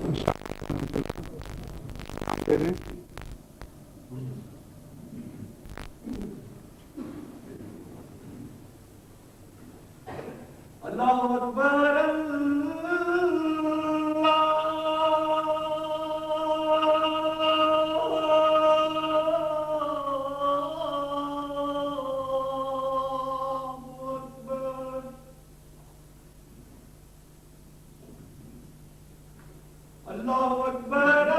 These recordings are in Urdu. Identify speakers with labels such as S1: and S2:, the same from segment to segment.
S1: اللہ اکبر اللہ اکبر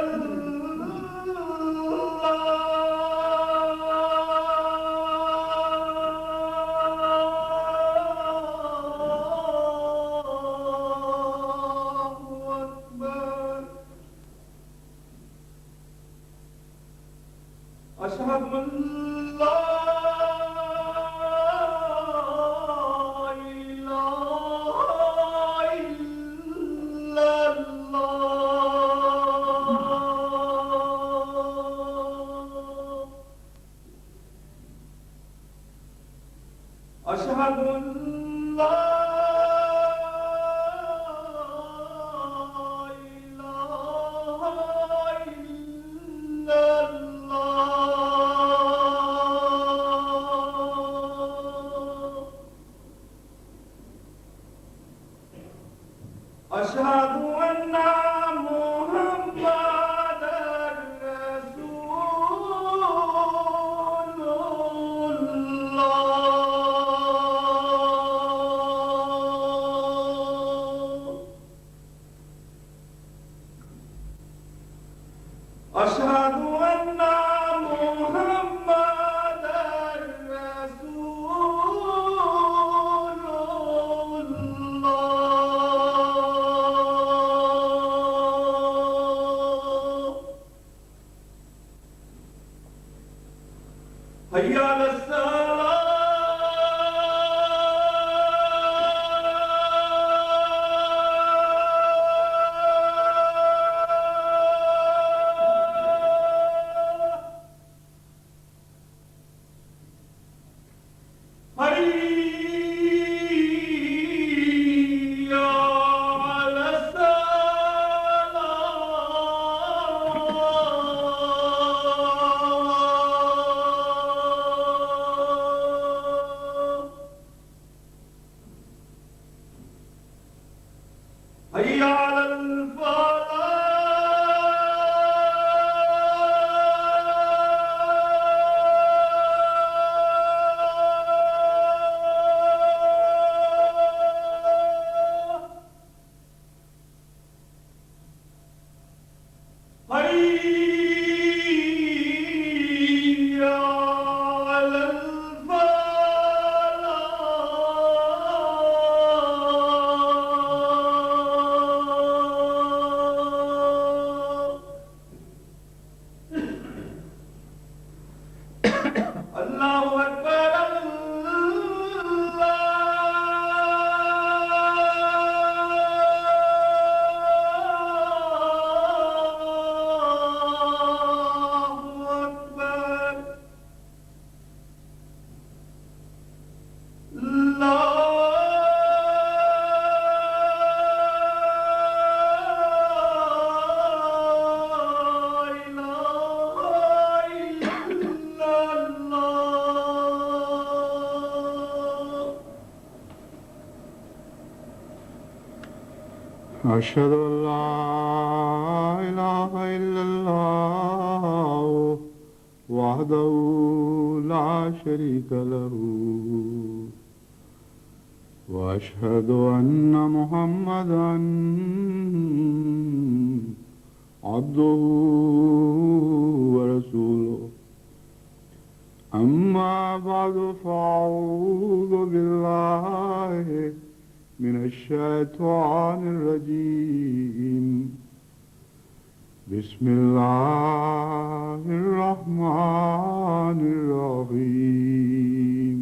S1: اشہد ان لا الہ الا اللہ اشہد ان لا أشهد أن محمدًا رسول الله أشهد أن محمدًا رسول الله حي على الصلاة حي على الصلاة حي على الفلاح حي على الفلاح اللہ اکبر اللہ اکبر لا الہ الا اللہ
S2: أشهد أن لا إله إلا الله وحده لا شريك له وأشهد أن محمدا عبده ورسوله أما بعد فأعوذ بالله من الشيطان الرجيم بسم الله الرحمن الرحيم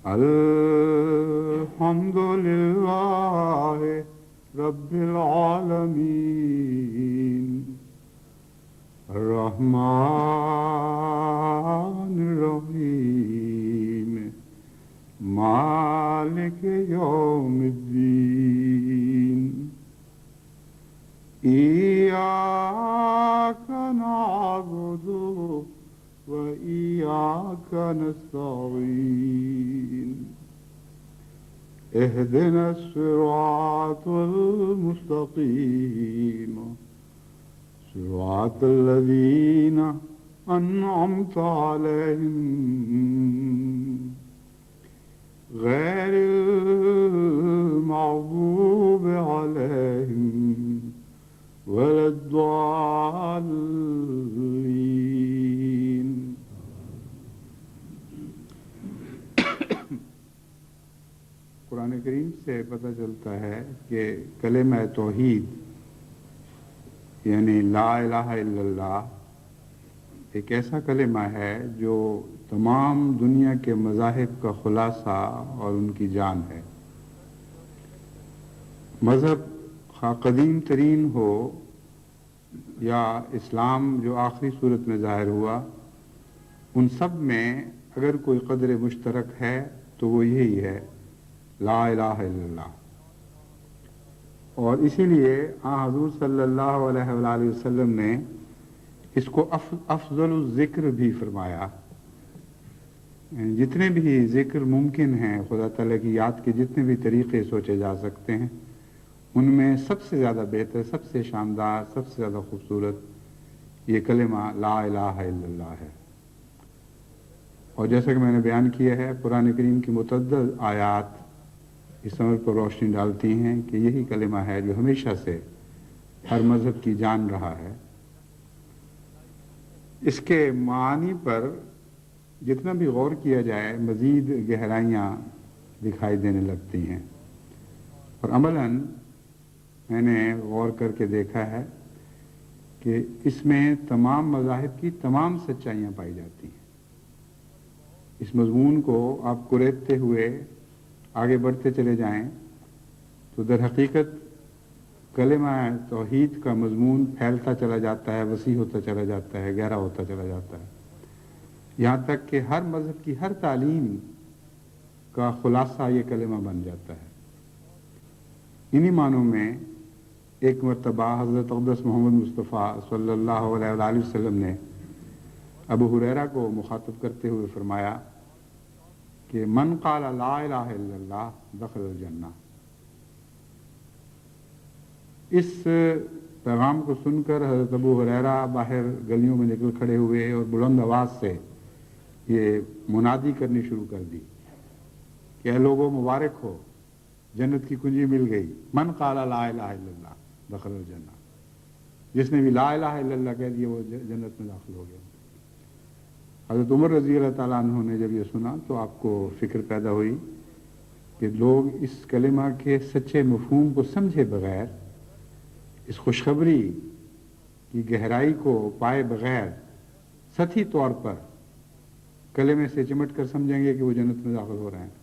S2: الحمد لله رب العالمين الرحمن الرحيم مالك يوم الدين إياك نعبد وإياك نستعين اهدنا الصراط المستقيم صراط الذين أنعمت عليهم غير المغضوب عليهم ولا الضالين. قرآن کریم سے پتہ چلتا ہے کہ کلمہ توحید یعنی لا الہ الا اللہ ایک ایسا کلمہ ہے جو تمام دنیا کے مذاہب کا خلاصہ اور ان کی جان ہے. مذہب خواہ قدیم ترین ہو یا اسلام جو آخری صورت میں ظاہر ہوا، ان سب میں اگر کوئی قدر مشترک ہے تو وہ یہی ہے لا الہ الا اللہ. اور اسی لیے حضور صلی اللہ علیہ وآلہ وسلم نے اس کو افضل الذکر بھی فرمایا. جتنے بھی ذکر ممکن ہیں خدا تعالیٰ کی یاد کے جتنے بھی طریقے سوچے جا سکتے ہیں، ان میں سب سے زیادہ بہتر، سب سے شاندار، سب سے زیادہ خوبصورت یہ کلمہ لا الہ الا اللہ ہے. اور جیسا کہ میں نے بیان کیا ہے، قرآن کریم کی متعدد آیات اس امر پر روشنی ڈالتی ہیں کہ یہی کلمہ ہے جو ہمیشہ سے ہر مذہب کی جان رہا ہے. اس کے معانی پر جتنا بھی غور کیا جائے مزید گہرائیاں دکھائی دینے لگتی ہیں. اور عملاً میں نے غور کر کے دیکھا ہے کہ اس میں تمام مذاہب کی تمام سچائیاں پائی جاتی ہیں. اس مضمون کو آپ کریدتے ہوئے آگے بڑھتے چلے جائیں تو در حقیقت کلمہ توحید کا مضمون پھیلتا چلا جاتا ہے، وسیع ہوتا چلا جاتا ہے، گہرا ہوتا چلا جاتا ہے، یہاں تک کہ ہر مذہب کی ہر تعلیم کا خلاصہ یہ کلمہ بن جاتا ہے. انہی معنوں میں ایک مرتبہ حضرت اقدس محمد مصطفیٰ صلی اللہ علیہ وآلہ وسلم نے ابو ہریرہ کو مخاطب کرتے ہوئے فرمایا کہ من قال لا الہ الا اللہ دخل الجنہ. اس پیغام کو سن کر حضرت ابو ہریرہ باہر گلیوں میں نکل کھڑے ہوئے اور بلند آواز سے یہ منادی کرنی شروع کر دی کہ اے لوگوں مبارک ہو، جنت کی کنجی مل گئی. من قال لا الہ الا اللہ دخل الجنہ، جس نے بھی لا الہ الا اللہ کہہ دیا وہ جنت میں داخل ہو گیا. حضرت عمر رضی اللہ تعالیٰ عنہ نے جب یہ سنا تو آپ کو فکر پیدا ہوئی کہ لوگ اس کلمہ کے سچے مفہوم کو سمجھے بغیر، اس خوشخبری کی گہرائی کو پائے بغیر سطحی طور پر کلمے سے چمٹ کر سمجھیں گے کہ وہ جنت میں داخل ہو رہے ہیں.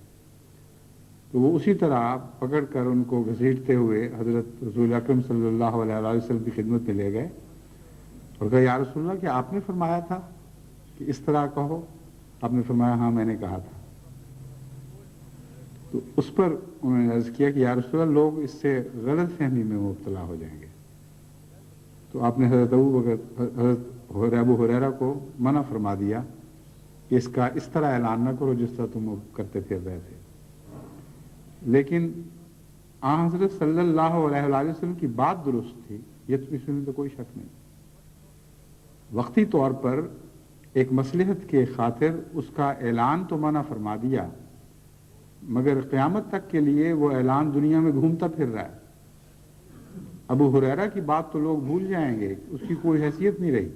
S2: تو وہ اسی طرح پکڑ کر ان کو گھسیٹتے ہوئے حضرت رسول اکرم صلی اللہ علیہ وسلم کی خدمت میں لے گئے اور کہا یا رسول اللہ کہ آپ نے فرمایا تھا کہ اس طرح کہو. آپ نے فرمایا ہاں میں نے کہا تھا. تو اس پر انہوں نے عرض کیا کہ یا رسول اللہ لوگ اس سے غلط فہمی میں مبتلا ہو جائیں گے. تو آپ نے حضرت ابو ہریرہ کو منع فرما دیا کہ اس کا اس طرح اعلان نہ کرو جس طرح تم کرتے پھر رہے تھے. لیکن حضرت صلی اللہ علیہ وآلہ وسلم کی بات درست تھی، یہ اس میں تو کوئی شک نہیں. وقتی طور پر ایک مصلحت کے خاطر اس کا اعلان تو منع فرما دیا، مگر قیامت تک کے لیے وہ اعلان دنیا میں گھومتا پھر رہا ہے. ابو ہریرہ کی بات تو لوگ بھول جائیں گے، اس کی کوئی حیثیت نہیں رہی،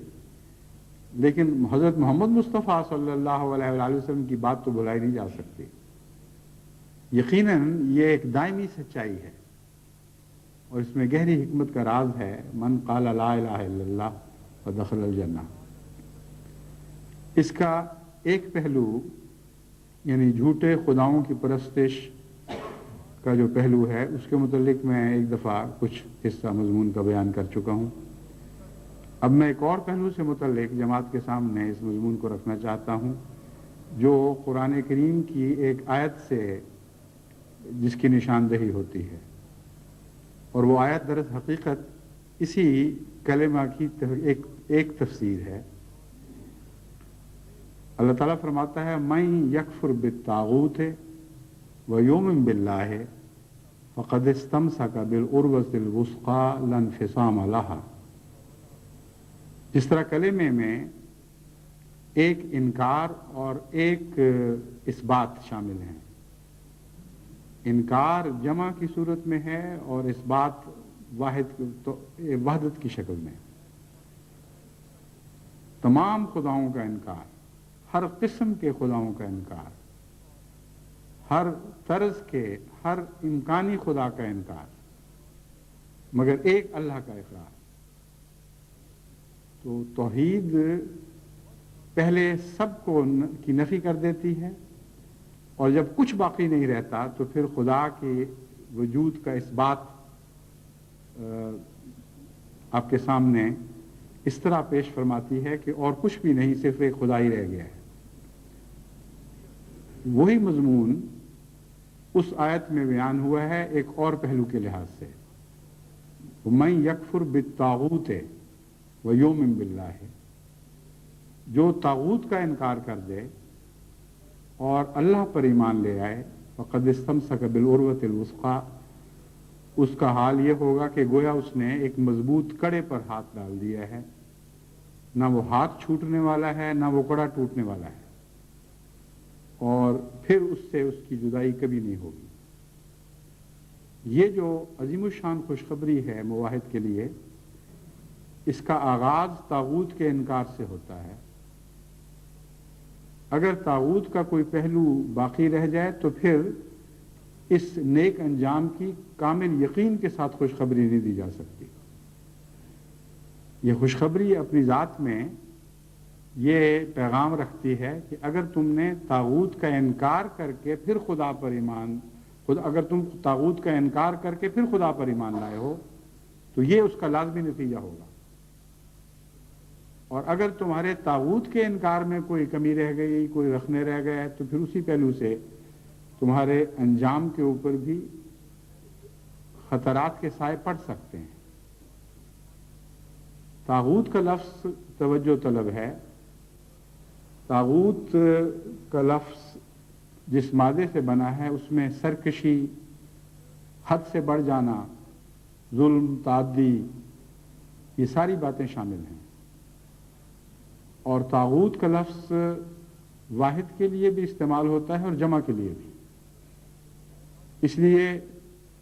S2: لیکن حضرت محمد مصطفیٰ صلی اللہ علیہ وآلہ وسلم کی بات تو بھلائی نہیں جا سکتی. یقیناً یہ ایک دائمی سچائی ہے اور اس میں گہری حکمت کا راز ہے. من قال لا الہ الا اللہ ودخل الجنہ. اس کا ایک پہلو یعنی جھوٹے خداؤں کی پرستش کا جو پہلو ہے اس کے متعلق میں ایک دفعہ کچھ حصہ مضمون کا بیان کر چکا ہوں. اب میں ایک اور پہلو سے متعلق جماعت کے سامنے اس مضمون کو رکھنا چاہتا ہوں جو قرآن کریم کی ایک آیت سے جس کی نشاندہی ہوتی ہے. اور وہ آیت در حقیقت اسی کلمہ کی ایک تفسیر ہے. اللہ تعالیٰ فرماتا ہے من یکفر بالطاغوت ویؤمن باللہ فقد استمسک بالعروۃ الوثقی لا انفصام لہا. جس طرح کلمے میں ایک انکار اور ایک اس بات شامل ہیں. انکار جمع کی صورت میں ہے اور اس بات وحدت کی شکل میں. تمام خداؤں کا انکار، ہر قسم کے خداؤں کا انکار، ہر طرز کے، ہر امکانی خدا کا انکار، مگر ایک اللہ کا اقرار. تو توحید پہلے سب کو کی نفی کر دیتی ہے، اور جب کچھ باقی نہیں رہتا تو پھر خدا کے وجود کا اس بات آپ کے سامنے اس طرح پیش فرماتی ہے کہ اور کچھ بھی نہیں، صرف ایک خدا ہی رہ گیا ہے. وہی مضمون اس آیت میں بیان ہوا ہے ایک اور پہلو کے لحاظ سے. من یکفر بالطاغوت ویؤمن باللہ، جو طاغوت کا انکار کر دے اور اللہ پر ایمان لے آئے، فقد استمسک بالعروۃ الوثقی، اس کا حال یہ ہوگا کہ گویا اس نے ایک مضبوط کڑے پر ہاتھ ڈال دیا ہے. نہ وہ ہاتھ چھوٹنے والا ہے، نہ وہ کڑا ٹوٹنے والا ہے، اور پھر اس سے اس کی جدائی کبھی نہیں ہوگی. یہ جو عظیم الشان خوشخبری ہے موحد کے لیے، اس کا آغاز طاغوت کے انکار سے ہوتا ہے. اگر طاغوت کا کوئی پہلو باقی رہ جائے تو پھر اس نیک انجام کی کامل یقین کے ساتھ خوشخبری نہیں دی جا سکتی. یہ خوشخبری اپنی ذات میں یہ پیغام رکھتی ہے کہ اگر تم نے طاغوت کا انکار کر کے پھر خدا پر ایمان، اگر تم طاغوت کا انکار کر کے پھر خدا پر ایمان لائے ہو تو یہ اس کا لازمی نتیجہ ہوگا. اور اگر تمہارے طاغوت کے انکار میں کوئی کمی رہ گئی، کوئی رخنے رہ گیا، تو پھر اسی پہلو سے تمہارے انجام کے اوپر بھی خطرات کے سائے پڑ سکتے ہیں. طاغوت کا لفظ توجہ طلب ہے. طاغوت کا لفظ جس مادے سے بنا ہے اس میں سرکشی، حد سے بڑھ جانا، ظلم، تعدی، یہ ساری باتیں شامل ہیں. اور طاغوت کا لفظ واحد کے لیے بھی استعمال ہوتا ہے اور جمع کے لیے بھی. اس لیے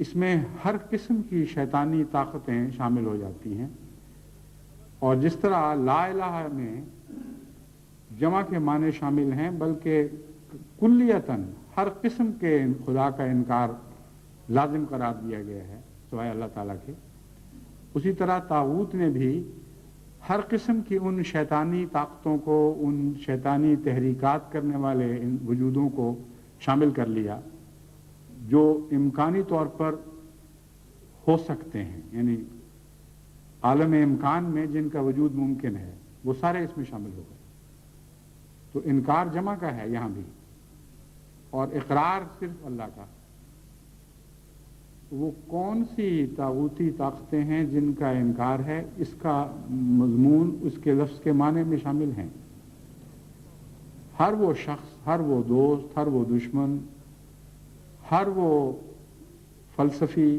S2: اس میں ہر قسم کی شیطانی طاقتیں شامل ہو جاتی ہیں. اور جس طرح لا الہ میں جمع کے معنی شامل ہیں، بلکہ کلیتاً ہر قسم کے خدا کا انکار لازم قرار دیا گیا ہے سوائے اللہ تعالیٰ کے، اسی طرح طاغوت نے بھی ہر قسم کی ان شیطانی طاقتوں کو، ان شیطانی تحریکات کرنے والے ان وجودوں کو شامل کر لیا جو امکانی طور پر ہو سکتے ہیں، یعنی عالم امکان میں جن کا وجود ممکن ہے وہ سارے اس میں شامل ہو گئے. تو انکار جمع کا ہے یہاں بھی، اور اقرار صرف اللہ کا. وہ کون سی طاغوتی طاقتیں ہیں جن کا انکار ہے، اس کا مضمون اس کے لفظ کے معنی میں شامل ہیں. ہر وہ شخص، ہر وہ دوست، ہر وہ دشمن، ہر وہ فلسفی،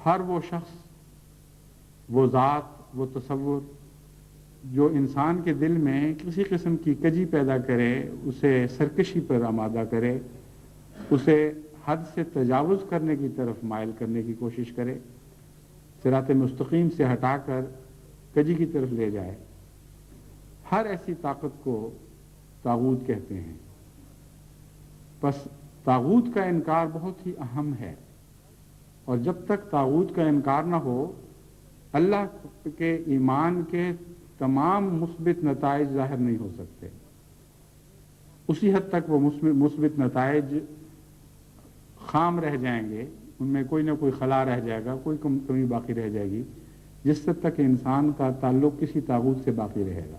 S2: ہر وہ شخص، وہ ذات، وہ تصور جو انسان کے دل میں کسی قسم کی کجی پیدا کرے، اسے سرکشی پر آمادہ کرے، اسے حد سے تجاوز کرنے کی طرف مائل کرنے کی کوشش کرے، صراط مستقیم سے ہٹا کر کجی کی طرف لے جائے، ہر ایسی طاقت کو طاغوت کہتے ہیں. بس طاغوت کا انکار بہت ہی اہم ہے، اور جب تک طاغوت کا انکار نہ ہو، اللہ کے ایمان کے تمام مثبت نتائج ظاہر نہیں ہو سکتے. اسی حد تک وہ مثبت نتائج خام رہ جائیں گے، ان میں کوئی نہ کوئی خلا رہ جائے گا، کوئی کمی باقی رہ جائے گی، جس حد تک انسان کا تعلق کسی طاغوت سے باقی رہے گا.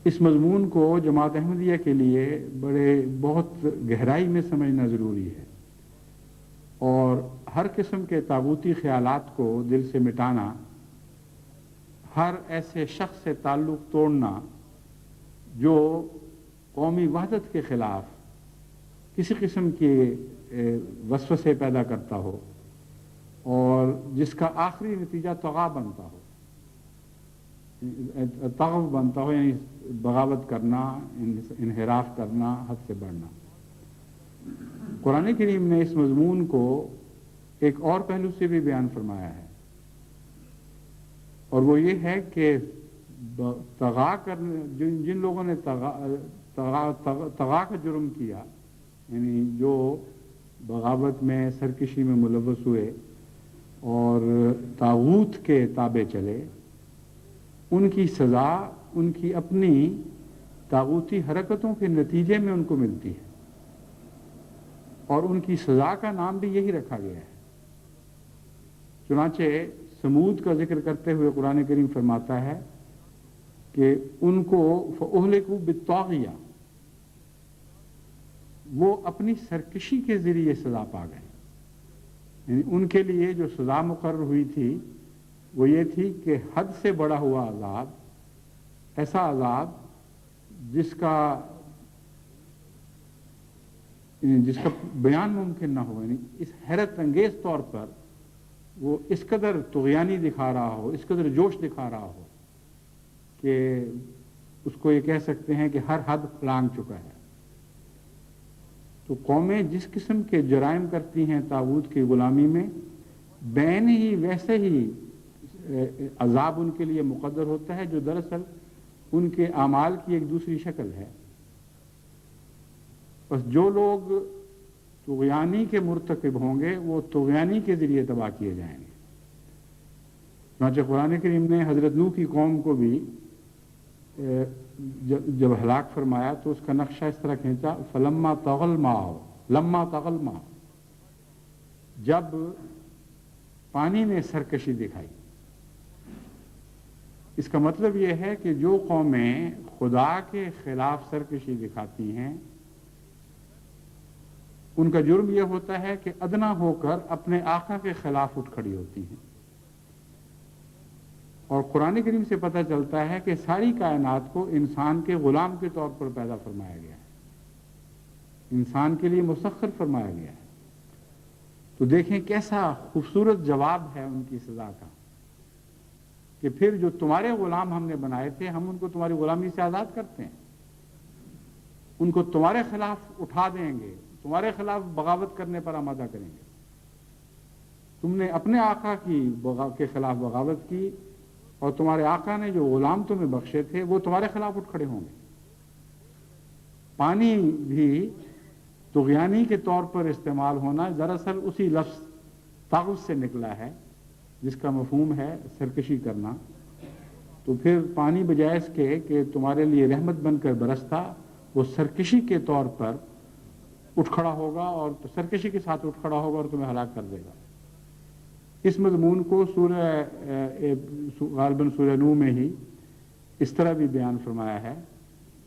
S2: اس مضمون کو جماعت احمدیہ کے لیے بہت گہرائی میں سمجھنا ضروری ہے، اور ہر قسم کے طاغوتی خیالات کو دل سے مٹانا، ہر ایسے شخص سے تعلق توڑنا جو قومی وحدت کے خلاف کسی قسم کے وسوسے پیدا کرتا ہو اور جس کا آخری نتیجہ طغا بنتا ہو، طغو بنتا ہو، یعنی بغاوت کرنا، انحراف کرنا، حد سے بڑھنا۔ قرآن کریم نے اس مضمون کو ایک اور پہلو سے بھی بیان فرمایا ہے، اور وہ یہ ہے کہ طغا کرنے، جن لوگوں نے طغا کا جرم کیا، یعنی جو بغاوت میں، سرکشی میں ملوث ہوئے اور طاغوت کے تابع چلے، ان کی سزا ان کی اپنی طاغوتی حرکتوں کے نتیجے میں ان کو ملتی ہے، اور ان کی سزا کا نام بھی یہی رکھا گیا ہے۔ چنانچہ سمود کا ذکر کرتے ہوئے قرآن کریم فرماتا ہے کہ ان کو فَأُهْلِكُوا بِالطَّاغِيَةِ، وہ اپنی سرکشی کے ذریعے سزا پا گئے، یعنی ان کے لیے جو سزا مقرر ہوئی تھی وہ یہ تھی کہ حد سے بڑا ہوا عذاب، ایسا عذاب جس کا بیان ممکن نہ ہو، یعنی اس حیرت انگیز طور پر وہ اس قدر طغیانی دکھا رہا ہو، اس قدر جوش دکھا رہا ہو کہ اس کو یہ کہہ سکتے ہیں کہ ہر حد لانگ چکا ہے۔ تو قومیں جس قسم کے جرائم کرتی ہیں طاغوت کی غلامی میں، بین ہی ویسے ہی عذاب ان کے لیے مقدر ہوتا ہے، جو دراصل ان کے اعمال کی ایک دوسری شکل ہے۔ بس جو لوگ طغیانی کے مرتکب ہوں گے وہ طغیانی کے ذریعے تباہ کیے جائیں گے۔ چنانچہ قرآن کریم نے حضرت نوح کی قوم کو بھی جب ہلاک فرمایا تو اس کا نقشہ اس طرح کھینچا، فلما طغى الماء، لما طغى الماء، جب پانی نے سرکشی دکھائی۔ اس کا مطلب یہ ہے کہ جو قومیں خدا کے خلاف سرکشی دکھاتی ہیں ان کا جرم یہ ہوتا ہے کہ ادنا ہو کر اپنے آقا کے خلاف اٹھ کھڑی ہوتی ہیں۔ اور قرآن کریم سے پتہ چلتا ہے کہ ساری کائنات کو انسان کے غلام کے طور پر پیدا فرمایا گیا ہے، انسان کے لیے مسخر فرمایا گیا ہے۔ تو دیکھیں کیسا خوبصورت جواب ہے ان کی سزا کا، کہ پھر جو تمہارے غلام ہم نے بنائے تھے، ہم ان کو تمہاری غلامی سے آزاد کرتے ہیں، ان کو تمہارے خلاف اٹھا دیں گے، تمہارے خلاف بغاوت کرنے پر آمادہ کریں گے۔ تم نے اپنے آقا کے خلاف بغاوت کی، اور تمہارے آقا نے جو غلام تمہیں بخشے تھے وہ تمہارے خلاف اٹھ کھڑے ہوں گے۔ پانی بھی طغیانی کے طور پر استعمال ہونا دراصل اسی لفظ طغو سے نکلا ہے، جس کا مفہوم ہے سرکشی کرنا۔ تو پھر پانی بجائے اس کے کہ تمہارے لیے رحمت بن کر برستا، وہ سرکشی کے طور پر اٹھ کھڑا ہوگا، اور سرکشی کے ساتھ اٹھ کھڑا ہوگا اور تمہیں ہلاک کر دے گا۔ اس مضمون کو غالباً سورہ نوح میں ہی اس طرح بھی بیان فرمایا ہے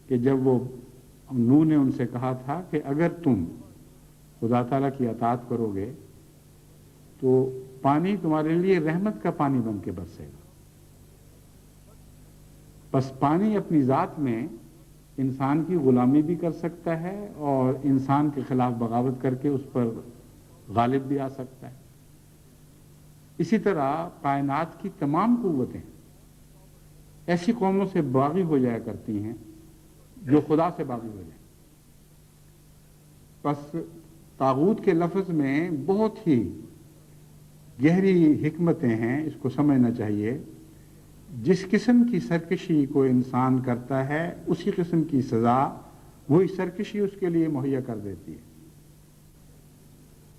S2: کہ جب وہ نوح نے ان سے کہا تھا کہ اگر تم خدا تعالیٰ کی اطاعت کرو گے تو پانی تمہارے لیے رحمت کا پانی بن کے برسے گا۔ بس پانی اپنی ذات میں انسان کی غلامی بھی کر سکتا ہے اور انسان کے خلاف بغاوت کر کے اس پر غالب بھی آ سکتا ہے۔ اسی طرح کائنات کی تمام قوتیں ایسی قوموں سے باغی ہو جایا کرتی ہیں جو خدا سے باغی ہو جائیں۔ بس طاغوت کے لفظ میں بہت ہی گہری حکمتیں ہیں، اس کو سمجھنا چاہیے۔ جس قسم کی سرکشی کو انسان کرتا ہے اسی قسم کی سزا وہی سرکشی اس کے لیے مہیا کر دیتی ہے۔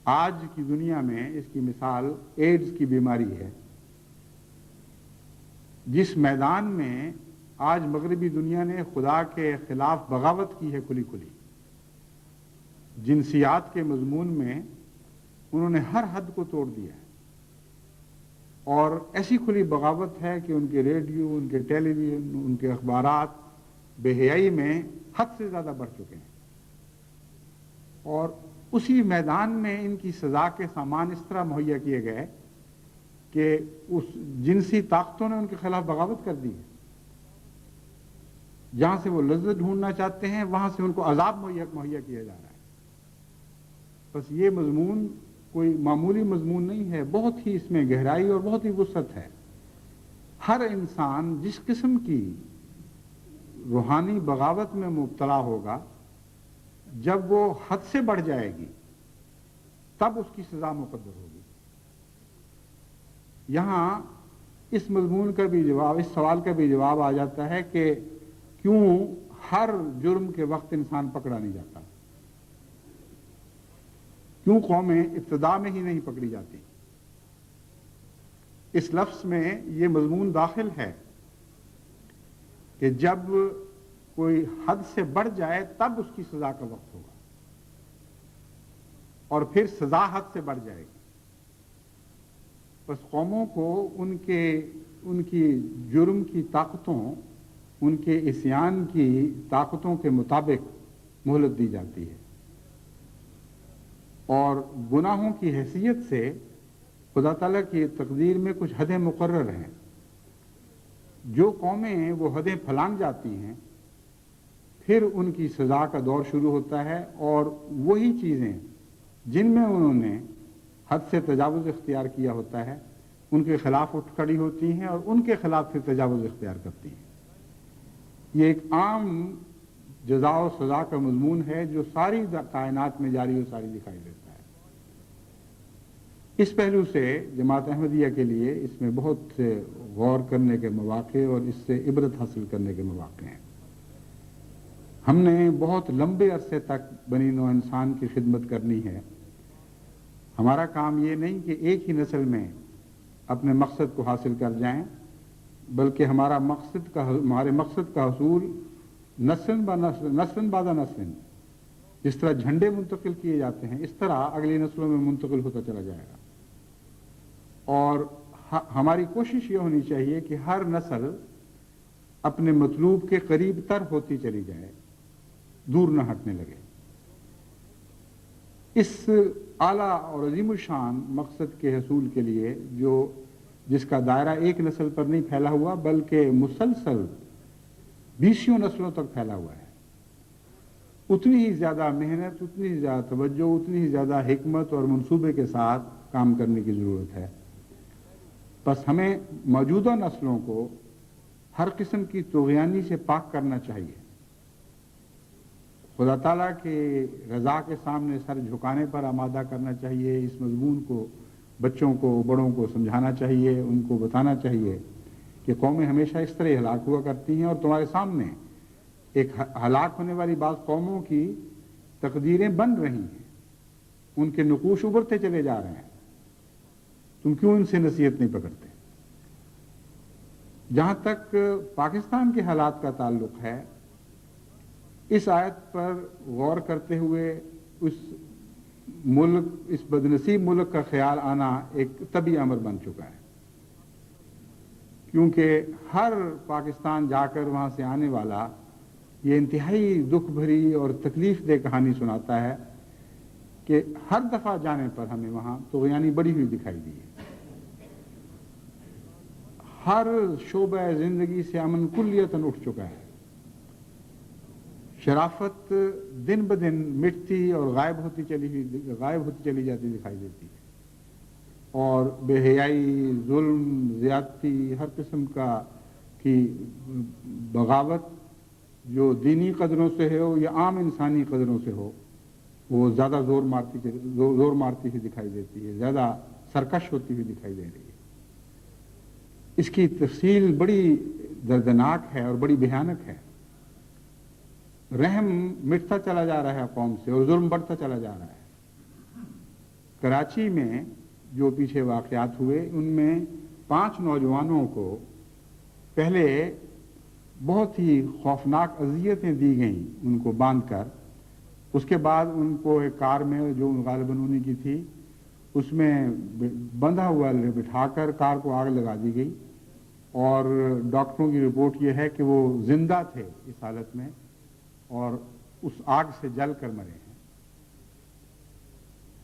S2: آج کی دنیا میں اس کی مثال ایڈز کی بیماری ہے۔ جس میدان میں آج مغربی دنیا نے خدا کے خلاف بغاوت کی ہے کھلی کھلی، جنسیات کے مضمون میں انہوں نے ہر حد کو توڑ دیا ہے، اور ایسی کھلی بغاوت ہے کہ ان کے ریڈیو، ان کے ٹیلی ویژن، ان کے اخبارات بے حیائی میں حد سے زیادہ بڑھ چکے ہیں۔ اور اسی میدان میں ان کی سزا کے سامان اس طرح مہیا کیے گئے کہ اس جنسی طاقتوں نے ان کے خلاف بغاوت کر دی ہے. جہاں سے وہ لذت ڈھونڈنا چاہتے ہیں وہاں سے ان کو عذاب مہیا کیا جا رہا ہے. بس یہ مضمون کوئی معمولی مضمون نہیں ہے، بہت ہی اس میں گہرائی اور بہت ہی وسعت ہے. ہر انسان جس قسم کی روحانی بغاوت میں مبتلا ہوگا، جب وہ حد سے بڑھ جائے گی تب اس کی سزا مقدر ہوگی. یہاں اس مضمون کا بھی جواب، اس سوال کا بھی جواب آ جاتا ہے کہ کیوں ہر جرم کے وقت انسان پکڑا نہیں جاتا، کیوں قومیں ابتدا میں ہی نہیں پکڑی جاتی. اس لفظ میں یہ مضمون داخل ہے کہ جب کوئی حد سے بڑھ جائے تب اس کی سزا کا وقت ہوگا، اور پھر سزا حد سے بڑھ جائے گی. بس قوموں کو ان کی جرم کی طاقتوں، ان کے عصیان کی طاقتوں کے مطابق مہلت دی جاتی ہے. اور گناہوں کی حیثیت سے خدا تعالیٰ کی تقدیر میں کچھ حدیں مقرر ہیں. جو قومیں وہ حدیں پھلانگ جاتی ہیں پھر ان کی سزا کا دور شروع ہوتا ہے، اور وہی چیزیں جن میں انہوں نے حد سے تجاوز اختیار کیا ہوتا ہے ان کے خلاف اٹھ کھڑی ہوتی ہیں اور ان کے خلاف پھر تجاوز اختیار کرتی ہیں. یہ ایک عام جزا و سزا کا مضمون ہے جو ساری کائنات میں جاری و ساری دکھائی دیتا ہے. اس پہلو سے جماعت احمدیہ کے لیے اس میں بہت سے غور کرنے کے مواقع اور اس سے عبرت حاصل کرنے کے مواقع ہیں. ہم نے بہت لمبے عرصے تک بنی نوع انسان کی خدمت کرنی ہے. ہمارا کام یہ نہیں کہ ایک ہی نسل میں اپنے مقصد کو حاصل کر جائیں، بلکہ ہمارے مقصد کا حصول نسل بعد نسل، جس طرح جھنڈے منتقل کیے جاتے ہیں اس طرح اگلی نسلوں میں منتقل ہوتا چلا جائے گا. اور ہماری کوشش یہ ہونی چاہیے کہ ہر نسل اپنے مطلوب کے قریب تر ہوتی چلی جائے، دور نہ ہٹنے لگے. اس اعلیٰ اور عظیم الشان مقصد کے حصول کے لیے جس کا دائرہ ایک نسل پر نہیں پھیلا ہوا بلکہ مسلسل 20 نسلوں تک پھیلا ہوا ہے، اتنی ہی زیادہ محنت، اتنی ہی زیادہ توجہ، اتنی ہی زیادہ حکمت اور منصوبے کے ساتھ کام کرنے کی ضرورت ہے. بس ہمیں موجودہ نسلوں کو ہر قسم کی طغیانی سے پاک کرنا چاہیے. خدا تعالیٰ کی رضا کے سامنے سر جھکانے پر آمادہ کرنا چاہیے. اس مضمون کو بچوں کو، بڑوں کو سمجھانا چاہیے، ان کو بتانا چاہیے کہ قومیں ہمیشہ اس طرح ہلاک ہوا کرتی ہیں، اور تمہارے سامنے ایک ہلاک ہونے والی بعض قوموں کی تقدیریں بن رہی ہیں، ان کے نقوش ابھرتے چلے جا رہے ہیں. تم کیوں ان سے نصیحت نہیں پکڑتے؟ جہاں تک پاکستان کے حالات کا تعلق ہے، اس آیت پر غور کرتے ہوئے اس بدنصیب ملک کا خیال آنا ایک طبیعی امر بن چکا ہے، کیونکہ ہر پاکستان جا کر وہاں سے آنے والا یہ انتہائی دکھ بھری اور تکلیف دہ کہانی سناتا ہے کہ ہر دفعہ جانے پر ہمیں وہاں طغیانی بڑی ہوئی دکھائی دی ہے. ہر شعبہ زندگی سے امن کلیتاً اٹھ چکا ہے. شرافت دن بدن مٹتی اور غائب ہوتی چلی جاتی دکھائی دیتی ہے، اور بے حیائی، ظلم، زیادتی، ہر قسم کی بغاوت جو دینی قدروں سے ہو یا عام انسانی قدروں سے ہو، وہ زیادہ زور مارتی ہوئی دکھائی دیتی ہے، زیادہ سرکش ہوتی ہوئی دکھائی دے رہی ہے. اس کی تفصیل بڑی دردناک ہے اور بڑی بھیانک ہے. رحم مٹتا چلا جا رہا ہے قوم سے، اور ظلم بڑھتا چلا جا رہا ہے. کراچی میں جو پیچھے واقعات ہوئے ان میں 5 نوجوانوں کو پہلے بہت ہی خوفناک اذیتیں دی گئیں ان کو باندھ کر. اس کے بعد ان کو ایک کار میں جو غالباً انہی کی تھی اس میں بندھا ہوا بٹھا کر کار کو آگ لگا دی گئی، اور ڈاکٹروں کی رپورٹ یہ ہے کہ وہ زندہ تھے اس حالت میں اور اس آگ سے جل کر مرے ہیں.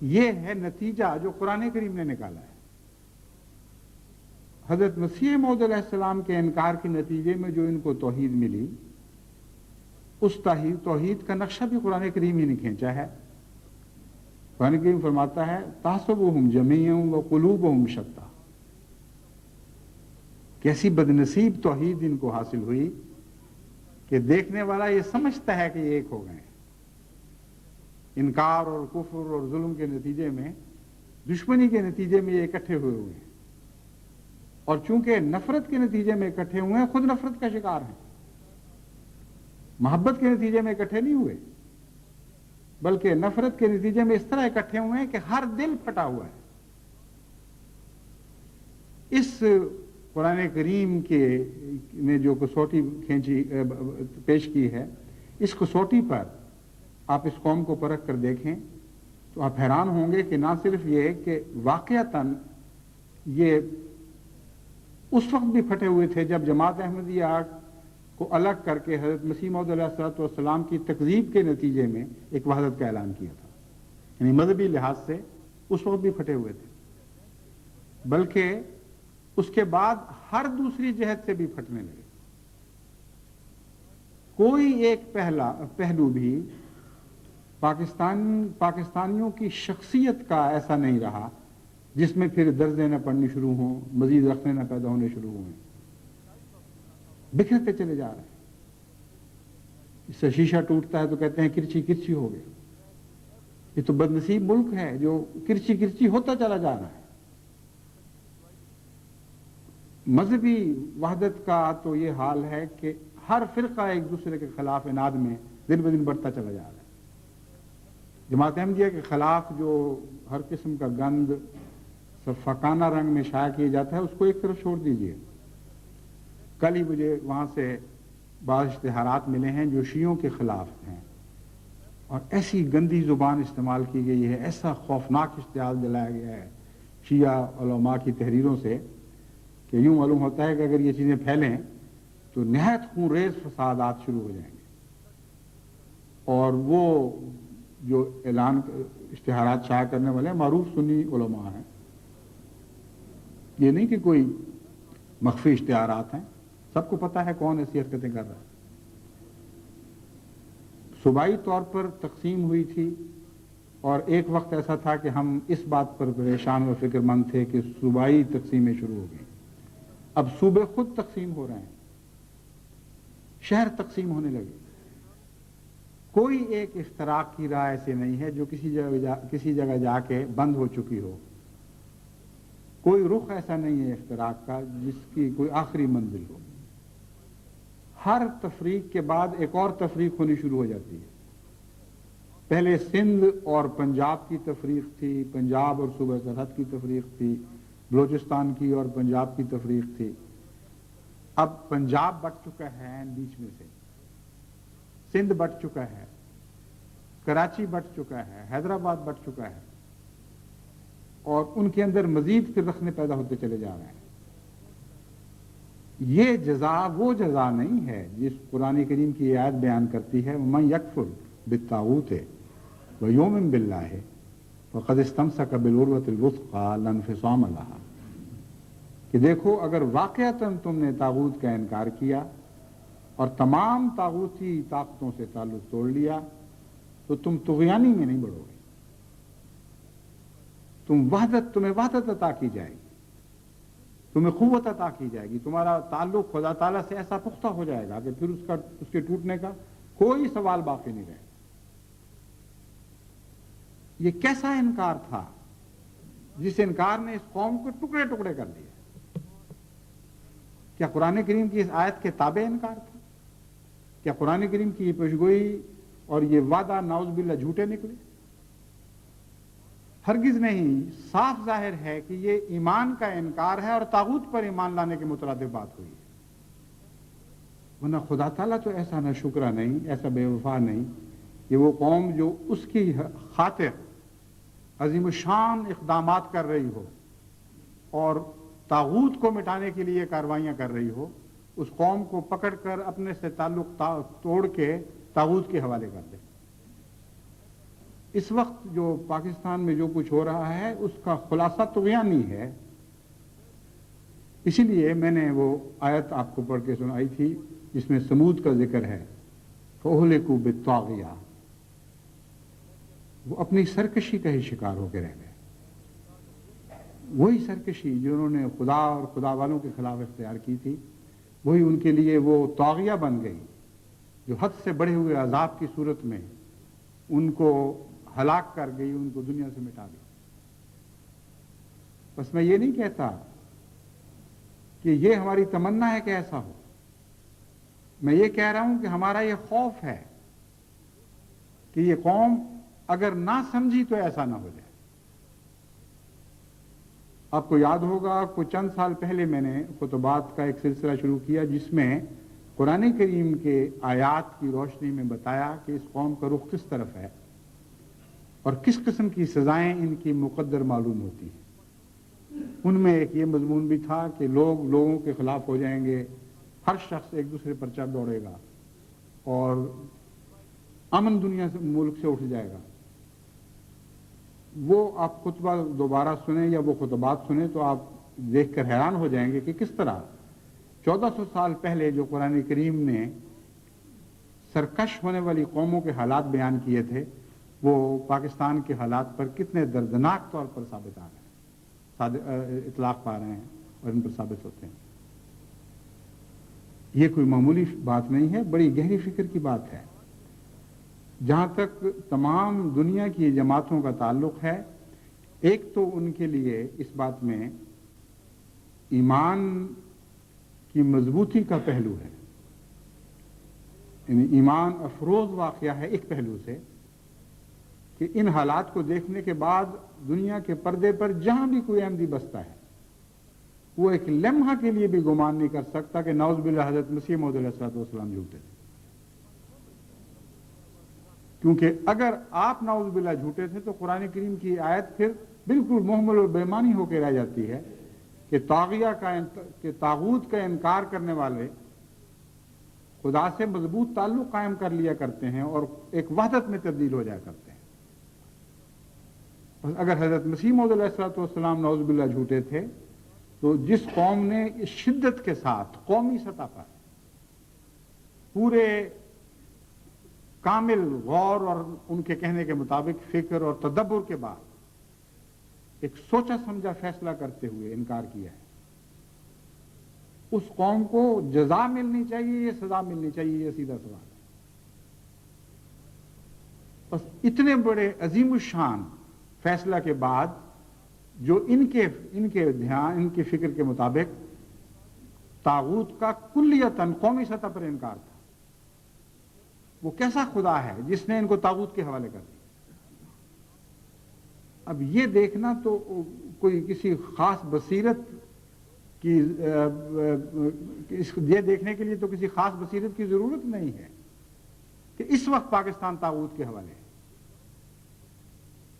S2: یہ ہے نتیجہ جو قرآن کریم نے نکالا ہے۔ حضرت مسیح موعود علیہ السلام کے انکار کے نتیجے میں جو ان کو توحید ملی، اس توحید کا نقشہ بھی قرآن کریم ہی نے کھینچا ہے۔ قرآن کریم فرماتا ہے تحسبهم جميعا وقلوبهم شتى، کیسی بدنصیب توحید ان کو حاصل ہوئی کہ دیکھنے والا یہ سمجھتا ہے کہ یہ ایک ہو گئے ہیں۔ انکار اور کفر اور ظلم کے نتیجے میں، دشمنی کے نتیجے میں یہ اکٹھے ہوئے ہیں، اور چونکہ نفرت کے نتیجے میں اکٹھے ہوئے ہیں، خود نفرت کا شکار ہیں۔ محبت کے نتیجے میں اکٹھے نہیں ہوئے، بلکہ نفرت کے نتیجے میں اس طرح اکٹھے ہوئے ہیں کہ ہر دل پھٹا ہوا ہے۔ اس قرآن کریم نے جو کسوٹی پیش کی ہے، اس کسوٹی پر آپ اس قوم کو پرکھ کر دیکھیں تو آپ حیران ہوں گے کہ نہ صرف یہ کہ واقعتاً یہ اس وقت بھی پھٹے ہوئے تھے جب جماعت احمدیہ کو الگ کر کے حضرت مسیح موعود علیہ السلام کی تکذیب کے نتیجے میں ایک وحدت کا اعلان کیا تھا، یعنی مذہبی لحاظ سے اس وقت بھی پھٹے ہوئے تھے، بلکہ اس کے بعد ہر دوسری جہت سے بھی پھٹنے لگے۔ کوئی ایک پہلو بھی پاکستانیوں کی شخصیت کا ایسا نہیں رہا جس میں پھر درزیں نہ پڑنی شروع ہوں، مزید رخنے نہ پیدا ہونے شروع ہوئے، بکھرتے چلے جا رہے ہیں۔ اس سے شیشہ ٹوٹتا ہے تو کہتے ہیں کرچی کرچی ہو گیا۔ یہ تو بدنصیب ملک ہے جو کرچی کرچی ہوتا چلا جا رہا ہے۔ مذہبی وحدت کا تو یہ حال ہے کہ ہر فرقہ ایک دوسرے کے خلاف اناد میں دن بدن بڑھتا چلا جا رہا ہے۔ جماعت احمدیہ کے خلاف جو ہر قسم کا گند فقانہ رنگ میں شائع کیا جاتا ہے، اس کو ایک طرف چھوڑ دیجئے۔ کل ہی مجھے وہاں سے بعض اشتہارات ملے ہیں جو شیعوں کے خلاف ہیں، اور ایسی گندی زبان استعمال کی گئی ہے، ایسا خوفناک اشتعال دلایا گیا ہے شیعہ علماء کی تحریروں سے کہ یوں معلوم ہوتا ہے کہ اگر یہ چیزیں پھیلیں تو نہایت خونریز فسادات شروع ہو جائیں گے۔ اور وہ جو اعلان اشتہارات شائع کرنے والے معروف سنی علماء ہیں، یہ نہیں کہ کوئی مخفی اشتہارات ہیں، سب کو پتہ ہے کون ایسی حرکتیں کر رہا ہے۔ صوبائی طور پر تقسیم ہوئی تھی، اور ایک وقت ایسا تھا کہ ہم اس بات پر پریشان و فکر مند تھے کہ صوبائی تقسیمیں شروع ہو گئیں۔ اب صوبے خود تقسیم ہو رہے ہیں، شہر تقسیم ہونے لگے۔ کوئی ایک اشتراک کی راہ ایسے نہیں ہے جو کسی جگہ جا کے بند ہو چکی ہو۔ کوئی رخ ایسا نہیں ہے اشتراک کا جس کی کوئی آخری منزل ہو۔ ہر تفریق کے بعد ایک اور تفریق ہونی شروع ہو جاتی ہے۔ پہلے سندھ اور پنجاب کی تفریق تھی، پنجاب اور صوبہ سرحد کی تفریق تھی، بلوچستان کی اور پنجاب کی تفریق تھی۔ اب پنجاب بٹ چکا ہے بیچ میں سے، سندھ بٹ چکا ہے، کراچی بٹ چکا ہے، حیدرآباد بٹ چکا ہے، اور ان کے اندر مزید پھر رخنے پیدا ہوتے چلے جا رہے ہیں۔ یہ جزا وہ جزا نہیں ہے جس قرآن کریم کی آیت بیان کرتی ہے وَمَن يَكْفُرْ بِالطَّاغُوتِ وَيُؤْمِن بِاللَّهِ فَقَدِ اسْتَمْسَكَ بِالْعُرْوَةِ الْوُثْقَىٰ لَا انفصام لَهَا، کہ دیکھو اگر واقعتاً تم نے طاغوت کا انکار کیا اور تمام طاغوتی طاقتوں سے تعلق توڑ لیا تو تم طغیانی میں نہیں بڑھو گے، تمہیں وحدت عطا کی جائے گی، تمہیں قوت عطا کی جائے گی، تمہارا تعلق خدا تعالیٰ سے ایسا پختہ ہو جائے گا کہ پھر اس کے ٹوٹنے کا کوئی سوال باقی نہیں رہے۔ یہ کیسا انکار تھا جس انکار نے اس قوم کو ٹکڑے ٹکڑے کر دیا؟ کیا قرآن کریم کی اس آیت کے تابع انکار تھا؟ کیا قرآن کریم کی یہ پیشگوئی اور یہ وعدہ نعوذ باللہ جھوٹے نکلے؟ ہرگز نہیں۔ صاف ظاہر ہے کہ یہ ایمان کا انکار ہے اور طاغوت پر ایمان لانے کے مترادف بات ہوئی ہے، ورنہ خدا تعالیٰ تو ایسا نہ شکرہ نہیں، ایسا بے وفا نہیں کہ وہ قوم جو اس کی خاطر عظیم الشان اقدامات کر رہی ہو اور طاغوت کو مٹانے کے لیے کاروائیاں کر رہی ہو، اس قوم کو پکڑ کر اپنے سے تعلق توڑ کے طاغوت کے حوالے کر دے۔ اس وقت جو پاکستان میں جو کچھ ہو رہا ہے اس کا خلاصہ طغیانی ہے. اسی لیے میں نے وہ آیت آپ کو پڑھ کے سنائی تھی جس میں سمود کا ذکر ہے. فَأُهْلِكُوا بِالطَّاغِيَةِ، وہ اپنی سرکشی کا ہی شکار ہو کے رہ گئے. وہی سرکشی جنہوں نے خدا اور خدا والوں کے خلاف اختیار کی تھی، وہی ان کے لیے وہ طاغیہ بن گئی جو حد سے بڑھے ہوئے عذاب کی صورت میں ان کو ہلاک کر گئی، ان کو دنیا سے مٹا دی. بس میں یہ نہیں کہتا کہ یہ ہماری تمنا ہے کہ ایسا ہو. میں یہ کہہ رہا ہوں کہ ہمارا یہ خوف ہے کہ یہ قوم اگر نہ سمجھی تو ایسا نہ ہو جائے. آپ کو یاد ہوگا کچھ چند سال پہلے میں نے خطبات کا ایک سلسلہ شروع کیا جس میں قرآن کریم کے آیات کی روشنی میں بتایا کہ اس قوم کا رخ کس طرف ہے اور کس قسم کی سزائیں ان کی مقدر معلوم ہوتی ہیں. ان میں ایک یہ مضمون بھی تھا کہ لوگ لوگوں کے خلاف ہو جائیں گے، ہر شخص ایک دوسرے پر چڑھ دوڑے گا اور امن دنیا سے ملک سے اٹھ جائے گا. وہ آپ خطبہ دوبارہ سنیں یا وہ خطبات سنیں تو آپ دیکھ کر حیران ہو جائیں گے کہ کس طرح 1400 سال پہلے جو قرآن کریم نے سرکش ہونے والی قوموں کے حالات بیان کیے تھے وہ پاکستان کے حالات پر کتنے دردناک طور پر ثابت آ رہے ہیں، اطلاق پا رہے ہیں اور ان پر ثابت ہوتے ہیں. یہ کوئی معمولی بات نہیں ہے، بڑی گہری فکر کی بات ہے. جہاں تک تمام دنیا کی جماعتوں کا تعلق ہے، ایک تو ان کے لیے اس بات میں ایمان کی مضبوطی کا پہلو ہے، یعنی ایمان افروز واقعہ ہے ایک پہلو سے کہ ان حالات کو دیکھنے کے بعد دنیا کے پردے پر جہاں بھی کوئی احمدی بستا ہے وہ ایک لمحہ کے لیے بھی گمان نہیں کر سکتا کہ نعوذ باللہ حضرت مسیح موعود علیہ السلام جھوٹے تھے. کیونکہ اگر آپ نعوذ باللہ جھوٹے تھے تو قرآن کریم کی آیت پھر بالکل محمل اور بےمانی ہو کے رہ جاتی ہے کہ طاغوت کا انکار کرنے والے خدا سے مضبوط تعلق قائم کر لیا کرتے ہیں اور ایک وحدت میں تبدیل ہو جایا کرتے ہیں. اگر حضرت مسیح موعود علیہ السلام نعوذ باللہ جھوٹے تھے تو جس قوم نے اس شدت کے ساتھ قومی سطح پر پورے کامل غور اور ان کے کہنے کے مطابق فکر اور تدبر کے بعد ایک سوچا سمجھا فیصلہ کرتے ہوئے انکار کیا ہے، اس قوم کو جزا ملنی چاہیے یا سزا ملنی چاہیے، یہ سیدھا سوال ہے. بس اتنے بڑے عظیم الشان فیصلہ کے بعد جو ان کے دھیان ان کی فکر کے مطابق طاغوت کا کلیتاً قومی سطح پر انکار تھا، وہ کیسا خدا ہے جس نے ان کو طاغوت کے حوالے کر دیا. اب یہ دیکھنا تو کوئی کسی خاص بصیرت کی یہ دیکھنے کے لیے تو کسی خاص بصیرت کی ضرورت نہیں ہے کہ اس وقت پاکستان طاغوت کے حوالے ہے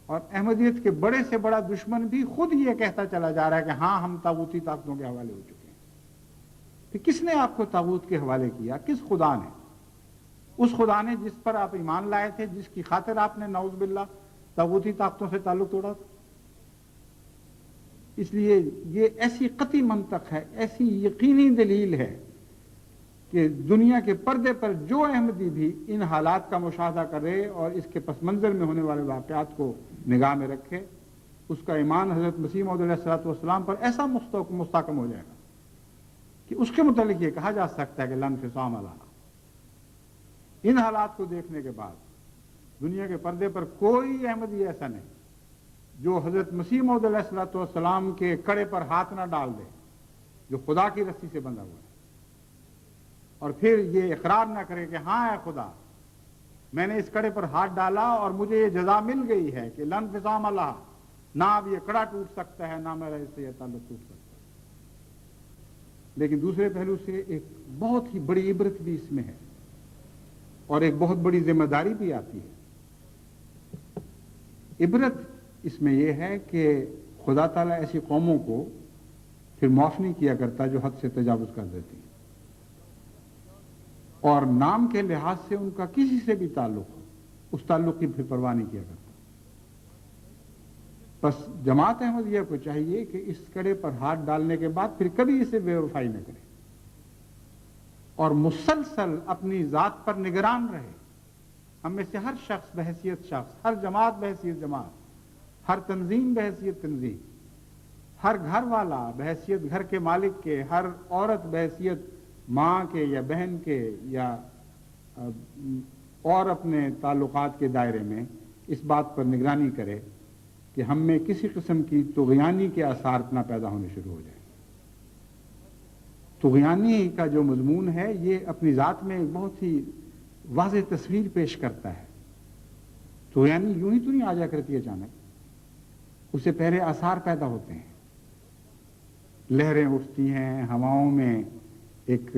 S2: اور احمدیت کے بڑے سے بڑا دشمن بھی خود یہ کہتا چلا جا رہا ہے کہ ہاں ہم طاغوتی طاقتوں کے حوالے ہو چکے ہیں. کہ کس نے آپ کو طاغوت کے حوالے کیا؟ کس خدا نے؟ اس خدا نے جس پر آپ ایمان لائے تھے، جس کی خاطر آپ نے نعوذ باللہ طاغوتی طاقتوں سے تعلق توڑا تھا. اس لیے یہ ایسی قطعی منطق ہے، ایسی یقینی دلیل ہے کہ دنیا کے پردے پر جو احمدی بھی ان حالات کا مشاہدہ کرے اور اس کے پس منظر میں ہونے والے واقعات کو نگاہ میں رکھے، اس کا ایمان حضرت مسیح موعود علیہ السلام پر ایسا مستحکم ہو جائے گا کہ اس کے متعلق یہ کہا جا سکتا ہے کہ لن فصام علیہ. ان حالات کو دیکھنے کے بعد دنیا کے پردے پر کوئی احمدی ایسا نہیں جو حضرت مسیح موعود علیہ السلام کے کڑے پر ہاتھ نہ ڈال دے جو خدا کی رسی سے بندھا ہوا ہے، اور پھر یہ اقرار نہ کرے کہ ہاں اے خدا میں نے اس کڑے پر ہاتھ ڈالا اور مجھے یہ جزا مل گئی ہے کہ لن فصام اللہ، نہ اب یہ کڑا ٹوٹ سکتا ہے نہ میرا اس سے یہ تعلق ٹوٹ سکتا ہے. لیکن دوسرے پہلو سے ایک بہت ہی بڑی عبرت بھی اس میں ہے اور ایک بہت بڑی ذمہ داری بھی آتی ہے. عبرت اس میں یہ ہے کہ خدا تعالیٰ ایسی قوموں کو پھر معاف نہیں کیا کرتا جو حد سے تجاوز کر دیتی اور نام کے لحاظ سے ان کا کسی سے بھی تعلق ہو اس تعلق کی پھر پرواہ نہیں کیا کرتا. بس جماعت احمدیہ کو چاہیے کہ اس کڑے پر ہاتھ ڈالنے کے بعد پھر کبھی اسے بے وفائی نہ کرے اور مسلسل اپنی ذات پر نگران رہے. ہم میں سے ہر شخص بحیثیت شخص، ہر جماعت بحیثیت جماعت، ہر تنظیم بحیثیت تنظیم، ہر گھر والا بحیثیت گھر کے مالک کے، ہر عورت بحیثیت ماں کے یا بہن کے یا اور اپنے تعلقات کے دائرے میں اس بات پر نگرانی کرے کہ ہم میں کسی قسم کی طغیانی کے آثار نہ پیدا ہونے شروع ہو جائیں. طغیانی کا جو مضمون ہے یہ اپنی ذات میں ایک بہت ہی واضح تصویر پیش کرتا ہے. طغیانی یوں ہی تو نہیں آ جا کرتی اچانک، اسے پہلے آثار پیدا ہوتے ہیں، لہریں اٹھتی ہیں ہواؤں میں، ایک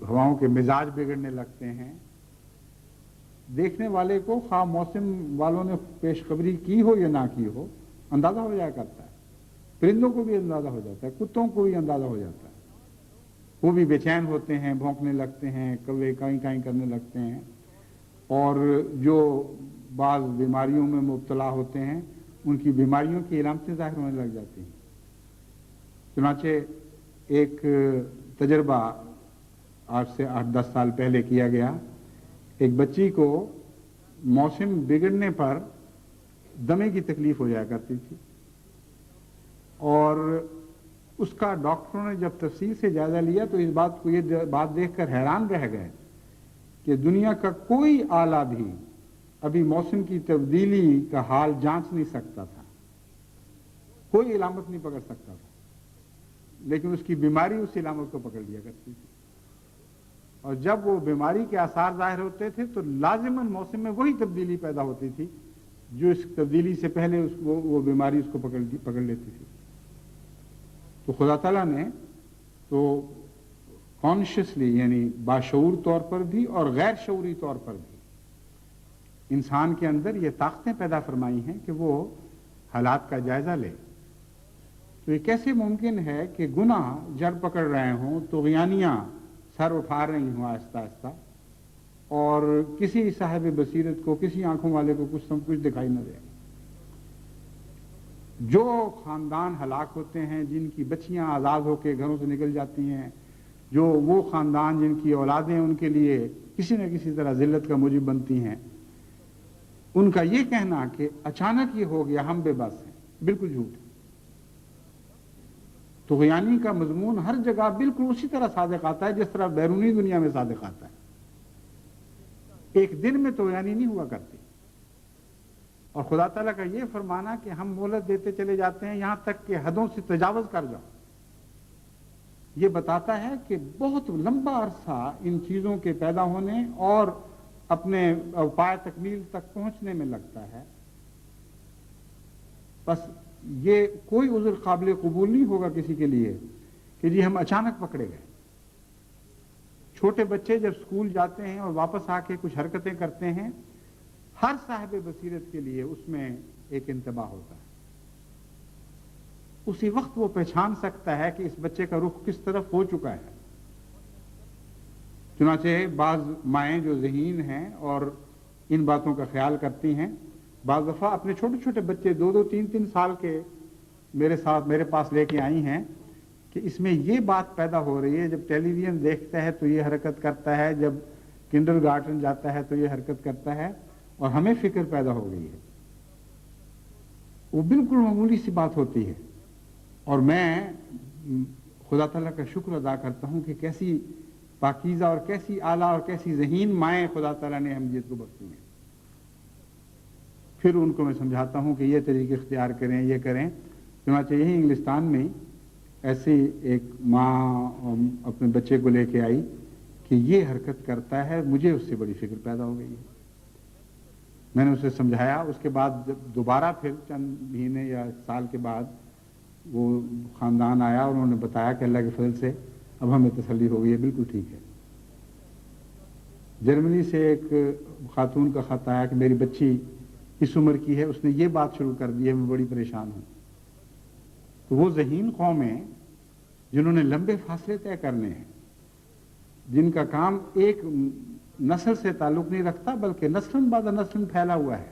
S2: ہواؤں کے مزاج بگڑنے لگتے ہیں. دیکھنے والے کو خواہ موسم والوں نے پیش خبری کی ہو یا نہ کی ہو اندازہ ہو جایا کرتا ہے. پرندوں کو بھی اندازہ ہو جاتا ہے، کتوں کو بھی اندازہ ہو جاتا ہے، وہ بھی بے چین ہوتے ہیں، بھونکنے لگتے ہیں، کوے کائیں کائیں کرنے لگتے ہیں. اور جو بعض بیماریوں میں مبتلا ہوتے ہیں ان کی بیماریوں کی علامتیں ظاہر ہونے لگ جاتی ہیں. چنانچہ ایک تجربہ آج سے 8-10 سال پہلے کیا گیا. ایک بچی کو موسم بگڑنے پر دمے کی تکلیف ہو جایا کرتی تھی اور اس کا ڈاکٹروں نے جب تفصیل سے جائزہ لیا تو اس بات کو یہ بات دیکھ کر حیران رہ گئے کہ دنیا کا کوئی آلہ بھی ابھی موسم کی تبدیلی کا حال جانچ نہیں سکتا تھا، کوئی علامت نہیں پکڑ سکتا تھا، لیکن اس کی بیماری اس علامت کو پکڑ لیا کرتی تھی. اور جب وہ بیماری کے آثار ظاہر ہوتے تھے تو لازماً موسم میں وہی تبدیلی پیدا ہوتی تھی جو اس تبدیلی سے پہلے وہ بیماری اس کو پکڑ لیتی تھی. تو خدا تعالیٰ نے تو کانشیسلی یعنی باشعور طور پر بھی اور غیر شعوری طور پر بھی انسان کے اندر یہ طاقتیں پیدا فرمائی ہیں کہ وہ حالات کا جائزہ لے. تو یہ کیسے ممکن ہے کہ گناہ جڑ پکڑ رہے ہوں، طغیانیاں سر اٹھا رہی ہوں آہستہ آہستہ، اور کسی صاحب بصیرت کو، کسی آنکھوں والے کو کچھ دکھائی نہ دے. جو خاندان ہلاک ہوتے ہیں، جن کی بچیاں آزاد ہو کے گھروں سے نکل جاتی ہیں، جو وہ خاندان جن کی اولادیں ان کے لیے کسی نہ کسی طرح ذلت کا موجب بنتی ہیں، ان کا یہ کہنا کہ اچانک یہ ہو گیا ہم بے بس ہیں، بالکل جھوٹ ہے. طغیانی کا مضمون ہر جگہ بالکل اسی طرح صادق آتا ہے جس طرح بیرونی دنیا میں صادق آتا ہے. ایک دن میں طغیانی نہیں ہوا کرتی. اور خدا تعالیٰ کا یہ فرمانا کہ ہم مہلت دیتے چلے جاتے ہیں یہاں تک کہ حدوں سے تجاوز کر جاؤ، یہ بتاتا ہے کہ بہت لمبا عرصہ ان چیزوں کے پیدا ہونے اور اپنے پائے تکمیل تک پہنچنے میں لگتا ہے. بس یہ کوئی عذر قابل قبول نہیں ہوگا کسی کے لیے کہ جی ہم اچانک پکڑے گئے. چھوٹے بچے جب اسکول جاتے ہیں اور واپس آ کے کچھ حرکتیں کرتے ہیں، ہر صاحب بصیرت کے لیے اس میں ایک انتباہ ہوتا ہے. اسی وقت وہ پہچان سکتا ہے کہ اس بچے کا رخ کس طرف ہو چکا ہے. چنانچہ بعض مائیں جو ذہین ہیں اور ان باتوں کا خیال کرتی ہیں، بعض دفعہ اپنے چھوٹے چھوٹے بچے 2-2, 3-3 سال کے میرے پاس لے کے آئی ہیں کہ اس میں یہ بات پیدا ہو رہی ہے، جب ٹیلی ویژن دیکھتا ہے تو یہ حرکت کرتا ہے، جب کنڈر گارٹن جاتا ہے تو یہ حرکت کرتا ہے، اور ہمیں فکر پیدا ہو گئی ہے. وہ بالکل معمولی سی بات ہوتی ہے. اور میں خدا تعالیٰ کا شکر ادا کرتا ہوں کہ کیسی پاکیزہ اور کیسی اعلیٰ اور کیسی ذہین مائیں خدا تعالیٰ نے احمدیت کو بخشی ہیں. پھر ان کو میں سمجھاتا ہوں کہ یہ طریقے اختیار کریں، یہ کریں. چنانچہ یہی انگلستان میں ایسی ایک ماں اپنے بچے کو لے کے آئی کہ یہ حرکت کرتا ہے، مجھے اس سے بڑی فکر پیدا ہو گئی ہے. میں نے اسے سمجھایا. اس کے بعد جب دوبارہ پھر چند مہینے یا سال کے بعد وہ خاندان آیا اور انہوں نے بتایا کہ اللہ کے فضل سے اب ہمیں تسلی ہو گئی ہے، بالکل ٹھیک ہے. جرمنی سے ایک خاتون کا خط آیا کہ میری بچی اس عمر کی ہے، اس نے یہ بات شروع کر دی ہے، میں بڑی پریشان ہوں. تو وہ ذہین قومیں جنہوں نے لمبے فاصلے طے کرنے ہیں، جن کا کام ایک نسل سے تعلق نہیں رکھتا بلکہ نسلاً بعد نسلاً پھیلا ہوا ہے،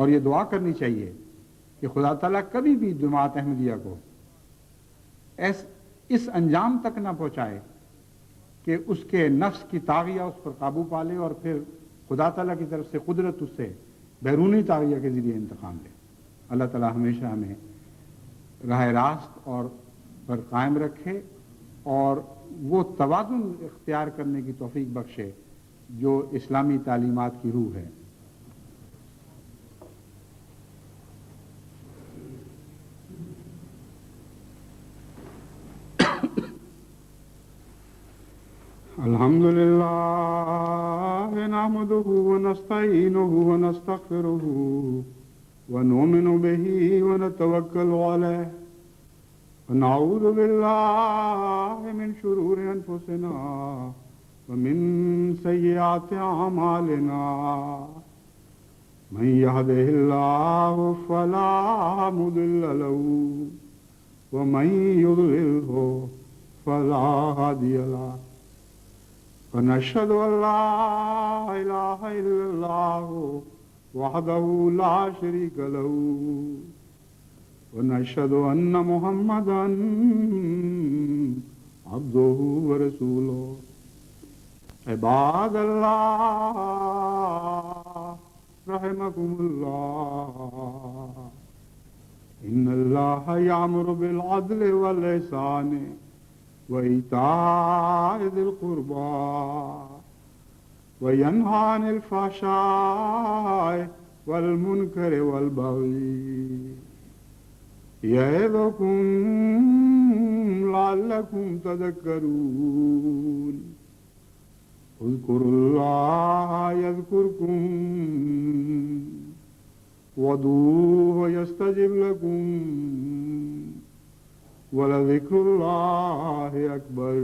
S2: اور یہ دعا کرنی چاہیے کہ خدا تعالیٰ کبھی بھی جماعت احمدیہ کو اس انجام تک نہ پہنچائے کہ اس کے نفس کی طاغیہ اس پر قابو پا لے اور پھر خدا تعالیٰ کی طرف سے قدرت اس سے بیرونی طاغیہ کے ذریعے انتقام لے۔ اللہ تعالیٰ ہمیشہ ہمیں راہ راست اور پر قائم رکھے اور وہ توازن اختیار کرنے کی توفیق بخشے جو اسلامی تعلیمات کی روح ہے۔ الحمد لله نحمده ونستعينه ونستغفره ونؤمن به ونتوكل عليه ونعوذ بالله من شرور أنفسنا ومن سيئات أعمالنا من يهده الله فلا مضل له ومن يضلله فلا هادي له ونشهد أن لا إله إلا الله وحده لا شريك له ونشهد أن محمدا عبده ورسوله عباد الله رحمكم الله إن الله يأمر بالعدل والإحسان وإيتاء ذي القربى وينهى عن الفحشاء والمنكر والبغي يعظكم لعلكم تذكرون اذكروا الله يذكركم وادعوه يستجب لكم ولذكر الله أكبر